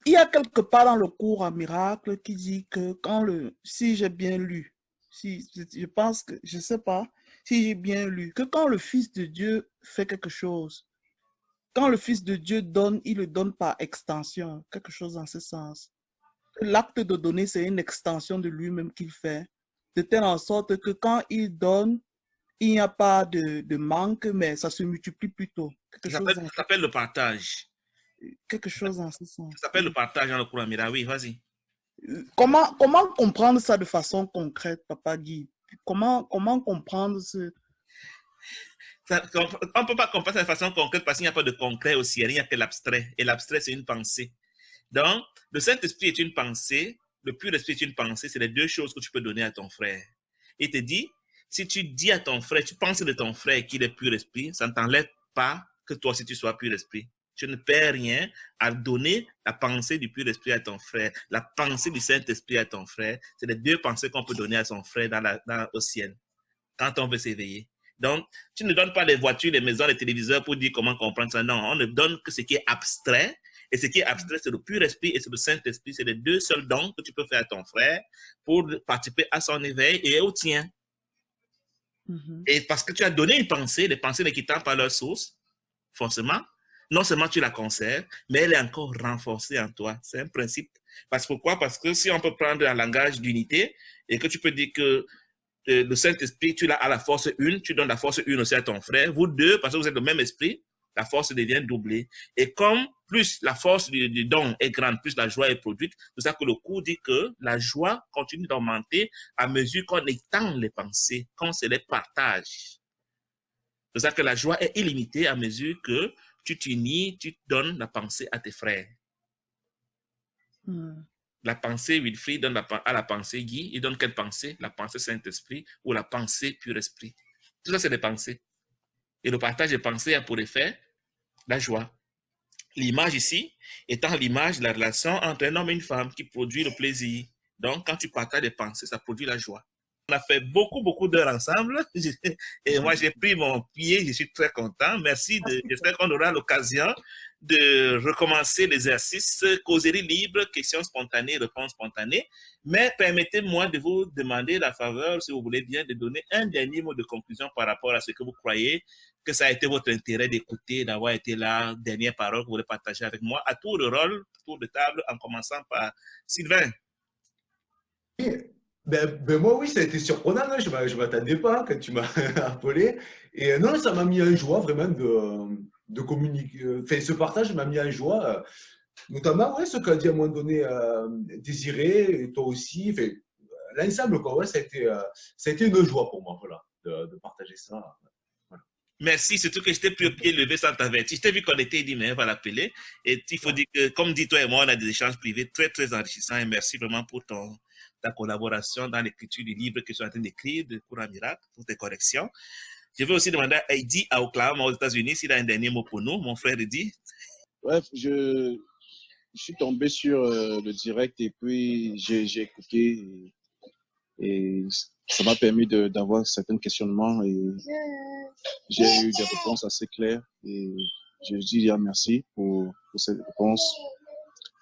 il y a quelque part dans le cours à miracle qui dit que si j'ai bien lu, je pense que, je sais pas si j'ai bien lu, que quand le Fils de Dieu fait quelque chose, quand le Fils de Dieu donne, il le donne par extension, quelque chose dans ce sens. L'acte de donner, c'est une extension de lui-même qu'il fait, de telle en sorte que quand il donne, il n'y a pas de manque, mais ça se multiplie plutôt. Ça s'appelle le partage. Quelque chose dans ce Ça sens. s'appelle le partage dans le cours Amira. Oui, vas-y. Comment comprendre ça de façon concrète, Papa Guy? Comment comprendre ce... On ne peut pas comprendre ça de façon concrète parce qu'il n'y a pas de concret au ciel, il n'y a que l'abstrait. Et l'abstrait, c'est une pensée. Donc, le Saint-Esprit est une pensée, le pur esprit est une pensée, c'est les deux choses que tu peux donner à ton frère. Il te dit, si tu dis à ton frère, tu penses de ton frère qu'il est pur esprit, ça ne t'enlève pas que toi aussi tu sois pur esprit. Tu ne perds rien à donner la pensée du pur esprit à ton frère, la pensée du Saint-Esprit à ton frère. C'est les deux pensées qu'on peut donner à son frère au ciel, quand on veut s'éveiller. Donc, tu ne donnes pas les voitures, les maisons, les téléviseurs pour dire comment comprendre ça. Non, on ne donne que ce qui est abstrait. Et ce qui est abstrait, c'est le pur esprit et c'est le Saint-Esprit. C'est les deux seuls dons que tu peux faire à ton frère pour participer à son éveil et au tien. Et parce que tu as donné une pensée, les pensées ne quittant pas leur source, forcément, non seulement tu la conserves, mais elle est encore renforcée en toi. C'est un principe. Pourquoi? Parce que si on peut prendre un langage d'unité et que tu peux dire que le Saint-Esprit, tu l'as à la force une, tu donnes la force une aussi à ton frère. Vous deux, parce que vous êtes le même esprit, la force devient doublée. Et comme plus la force du don est grande, plus la joie est produite, c'est ça que le cours dit que la joie continue d'augmenter à mesure qu'on étend les pensées, qu'on se les partage. C'est ça que la joie est illimitée à mesure que tu t'unis, tu donnes la pensée à tes frères. La pensée Wilfried donne à la pensée Guy, il donne quelle pensée? La pensée Saint-Esprit ou la pensée pur esprit. Tout ça, c'est des pensées. Et le partage des pensées a pour effet la joie. L'image ici étant l'image de la relation entre un homme et une femme qui produit le plaisir. Donc, quand tu partages des pensées, ça produit la joie. On a fait beaucoup d'heures ensemble et moi, j'ai pris mon pied, je suis très content. Merci. J'espère qu'on aura l'occasion de recommencer l'exercice causerie libre, questions spontanées, réponses spontanées. Mais permettez-moi de vous demander la faveur, si vous voulez bien, de donner un dernier mot de conclusion par rapport à ce que vous croyez que ça a été votre intérêt d'écouter, d'avoir été là, dernière parole que vous voulez partager avec moi. À tour de rôle, tour de table, en commençant par Sylvain. Moi, oui, ça a été surprenant. Hein. Je ne m'attendais pas quand tu m'as appelé. Et non, ça m'a mis en joie vraiment de communiquer. Enfin, ce partage m'a mis en joie. Notamment, ouais, ce qu'a dit à un moment donné Désiré, et toi aussi. Enfin, l'ensemble, quoi. Ouais, ça a été une joie pour moi, voilà, de partager ça. Voilà. Merci, surtout que je t'ai pris au pied levé sans t'avertir. Je t'ai vu qu'on était dit, mais on va l'appeler. Et il faut dire que, comme dit toi et moi, on a des échanges privés très enrichissants. Et merci vraiment pour ta collaboration dans l'écriture du livre que tu es en train d'écrire, de Cours à Miracle, pour tes corrections. Je vais aussi demander à Heidi à Oklahoma, aux États-Unis, s'il a un dernier mot pour nous. Mon frère Heidi. Bref, je suis tombé sur le direct et puis j'ai écouté et ça m'a permis d'avoir certains questionnements et j'ai eu des réponses assez claires et je dis merci pour ces réponses.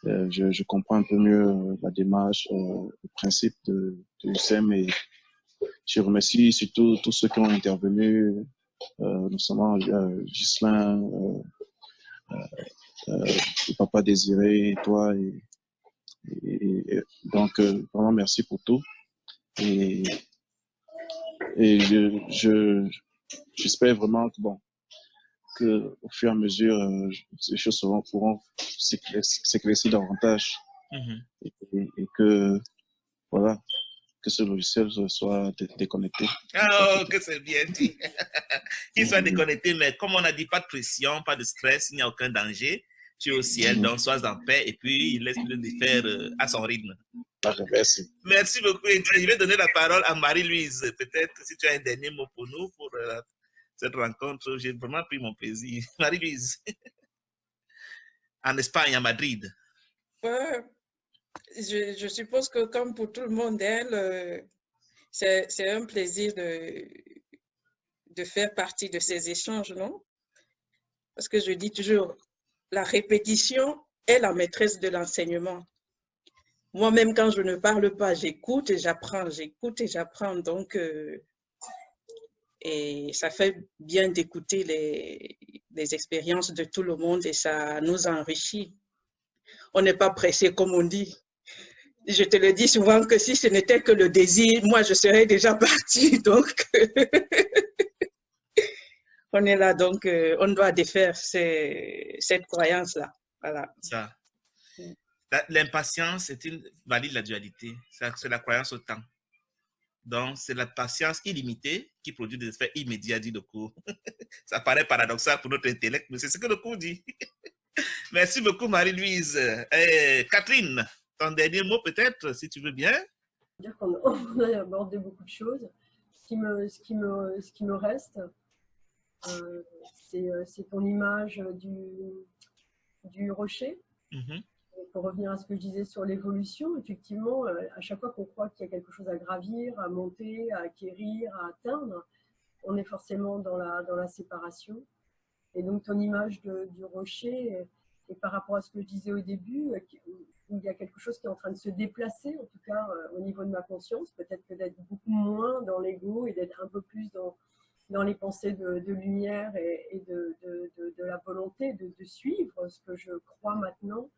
Je comprends un peu mieux la démarche, le principe de l'UCM et je remercie surtout tous ceux qui ont intervenu, notamment Ghislain, le papa Désiré, toi et donc vraiment merci pour tout et j'espère vraiment que au fur et à mesure ces choses pourront s'éclaircir davantage et que voilà que ce logiciel soit déconnecté. Oh, que c'est bien dit. Qu'il soit déconnecté, mais comme on n'a dit, pas de pression, pas de stress, il n'y a aucun danger. Tu es au ciel, donc sois en paix et puis il laisse le faire à son rythme. Merci. Merci beaucoup. Et je vais donner la parole à Marie-Louise. Peut-être si tu as un dernier mot pour nous, pour cette rencontre. J'ai vraiment pris mon plaisir. Marie-Louise. En Espagne, à Madrid. Je suppose que comme pour tout le monde, c'est un plaisir de faire partie de ces échanges, non? Parce que je dis toujours, la répétition est la maîtresse de l'enseignement. Moi-même, quand je ne parle pas, j'écoute et j'apprends, j'écoute et j'apprends. Donc, et ça fait bien d'écouter les expériences de tout le monde et ça nous enrichit. On n'est pas pressé, comme on dit. Je te le dis souvent que si ce n'était que le désir, moi, je serais déjà partie. Donc, on est là. Donc, on doit défaire cette croyance-là. Voilà. Ça. L'impatience valide la dualité. C'est la croyance au temps. Donc, c'est la patience illimitée qui produit des effets immédiats, dit le cours. Ça paraît paradoxal pour notre intellect, mais c'est ce que le cours dit. Merci beaucoup, Marie-Louise. Catherine, ton dernier mot peut-être, si tu veux bien. Dire qu'on a abordé beaucoup de choses. Ce qui me reste, c'est ton image du rocher. Mm-hmm. Pour revenir à ce que je disais sur l'évolution, effectivement, à chaque fois qu'on croit qu'il y a quelque chose à gravir, à monter, à acquérir, à atteindre, on est forcément dans la séparation. Et donc, ton image du rocher, et par rapport à ce que je disais au début, où il y a quelque chose qui est en train de se déplacer, en tout cas au niveau de ma conscience, peut-être que d'être beaucoup moins dans l'ego et d'être un peu plus dans les pensées de lumière et de la volonté de suivre ce que je crois maintenant.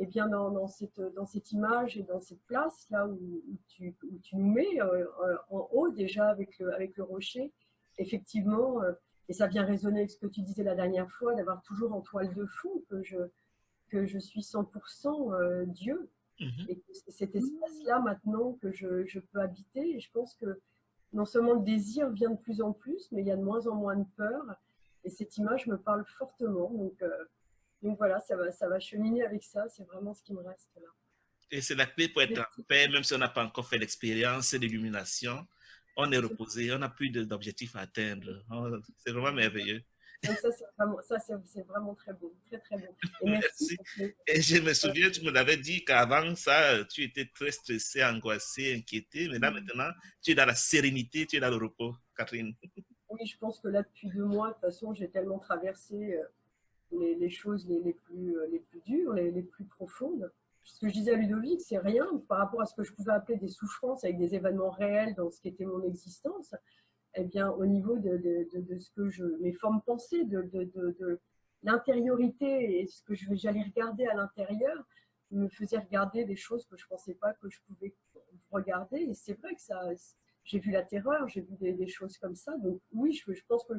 Et bien dans cette image et dans cette place là où tu nous mets en haut déjà avec le rocher, effectivement, et ça vient résonner avec ce que tu disais la dernière fois, d'avoir toujours en toile de fond que je suis 100% Dieu, et que c'est cet espace-là maintenant que je peux habiter. Et je pense que non seulement le désir vient de plus en plus, mais il y a de moins en moins de peur, et cette image me parle fortement. Donc voilà, ça va cheminer avec ça, c'est vraiment ce qui me reste là. Et c'est la clé pour être en paix, même si on n'a pas encore fait l'expérience d'illumination. On est reposé, on n'a plus d'objectifs à atteindre. C'est vraiment merveilleux. Donc ça, c'est vraiment très beau, très très beau. Et merci. Et je me souviens, tu me l'avais dit qu'avant ça, tu étais très stressée, angoissée, inquiétée, mais là maintenant, tu es dans la sérénité, tu es dans le repos, Catherine. Oui, je pense que là, depuis 2 mois, de toute façon, j'ai tellement traversé les choses les plus dures, les plus profondes. Ce que je disais à Ludovic, c'est rien par rapport à ce que je pouvais appeler des souffrances avec des événements réels dans ce qui était mon existence. Eh bien, au niveau de ce que mes formes pensées, de l'intériorité et ce que j'allais regarder à l'intérieur, me faisait regarder des choses que je ne pensais pas que je pouvais regarder. Et c'est vrai que j'ai vu la terreur, j'ai vu des choses comme ça. Donc oui, je pense que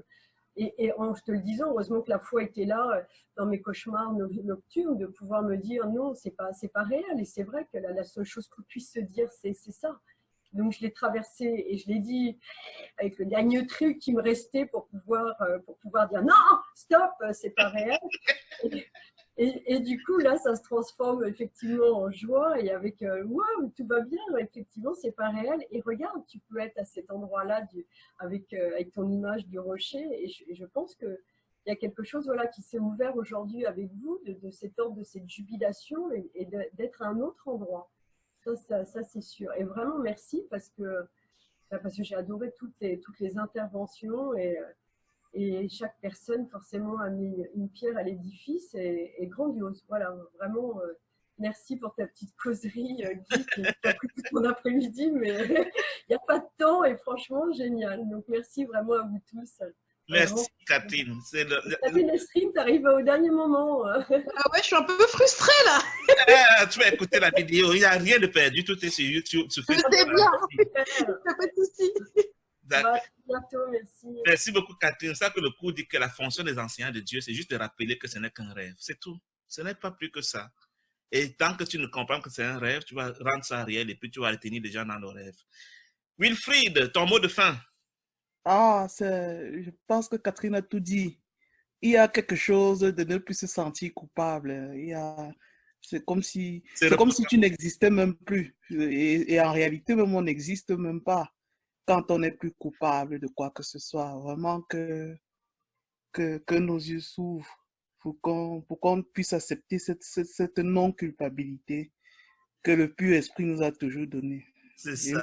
et en te le disant, heureusement que la foi était là dans mes cauchemars nocturnes, de pouvoir me dire non, c'est pas réel. Et c'est vrai que la seule chose qu'on puisse se dire, c'est ça. Donc je l'ai traversé et je l'ai dit avec le dernier truc qui me restait pour pouvoir dire non, stop, c'est pas réel. Et du coup, là, ça se transforme effectivement en joie et avec waouh, tout va bien, effectivement, c'est pas réel. Et regarde, tu peux être à cet endroit-là avec ton image du rocher. Et je pense qu'il y a quelque chose voilà, qui s'est ouvert aujourd'hui avec vous, de cet ordre, de cette jubilation et d'être à un autre endroit. Ça c'est sûr. Et vraiment, merci parce que j'ai adoré toutes les interventions et chaque personne, forcément, a mis une pierre à l'édifice et grandiose. Voilà, vraiment, merci pour ta petite causerie, Guy, qui a pris tout mon après-midi, mais il n'y a pas de temps et franchement, génial. Donc, merci vraiment à vous tous. Merci, vraiment. Catherine. T'as vu le stream, t'arrives au dernier moment. Ah ouais, je suis un peu frustrée, là. Tu vas écouter la vidéo, il n'y a rien de perdu, tout est sur YouTube. Je sais bien, il n'y a pas de souci. Bientôt, merci. Merci beaucoup, Catherine. C'est ça que le cours dit que la fonction des enseignants de Dieu, c'est juste de rappeler que ce n'est qu'un rêve. C'est tout. Ce n'est pas plus que ça. Et tant que tu ne comprends que c'est un rêve, tu vas rendre ça réel et puis tu vas retenir les gens dans le rêve. Wilfried, ton mot de fin. Je pense que Catherine a tout dit. Il y a quelque chose de ne plus se sentir coupable. C'est comme si tu n'existais même plus. Et en réalité, même on n'existe même pas quand on n'est plus coupable de quoi que ce soit. Vraiment que nos yeux s'ouvrent pour qu'on puisse accepter cette non-culpabilité que le pur esprit nous a toujours donnée. C'est ça.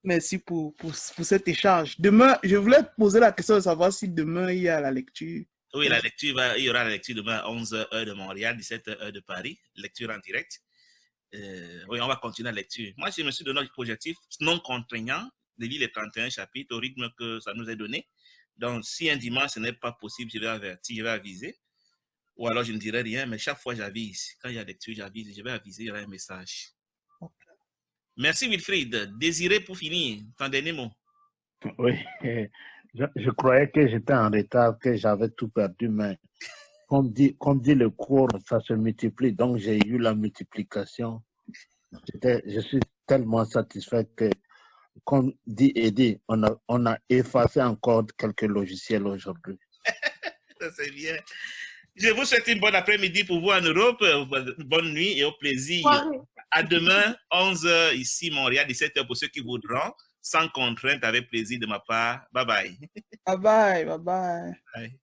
Merci pour cet échange. Demain, je voulais te poser la question de savoir si demain il y a la lecture Oui, la lecture il y aura la lecture demain à 11h heure de Montréal, 17h heure de Paris, lecture en direct. Oui, on va continuer la lecture. Moi, je me suis donné un objectif non contraignant de lire les 31 chapitres au rythme que ça nous est donné. Donc, si un dimanche ce n'est pas possible, je vais avertir, je vais aviser. Ou alors je ne dirai rien, mais chaque fois j'avise. Quand il y a lecture, j'avise, je vais aviser, il y aura un message. Merci Wilfried. Désiré pour finir, ton dernier mot. Oui, je croyais que j'étais en retard, que j'avais tout perdu, mais comme dit le cours, ça se multiplie, donc j'ai eu la multiplication. Je suis tellement satisfait que, comme dit Eddie, on a effacé encore quelques logiciels aujourd'hui. C'est bien. Je vous souhaite une bonne après-midi pour vous en Europe. Bonne nuit et au plaisir. Soirée. À demain, 11h ici, Montréal, 17h pour ceux qui voudront. Sans contrainte, avec plaisir de ma part. Bye bye. Bye bye, bye bye. Bye.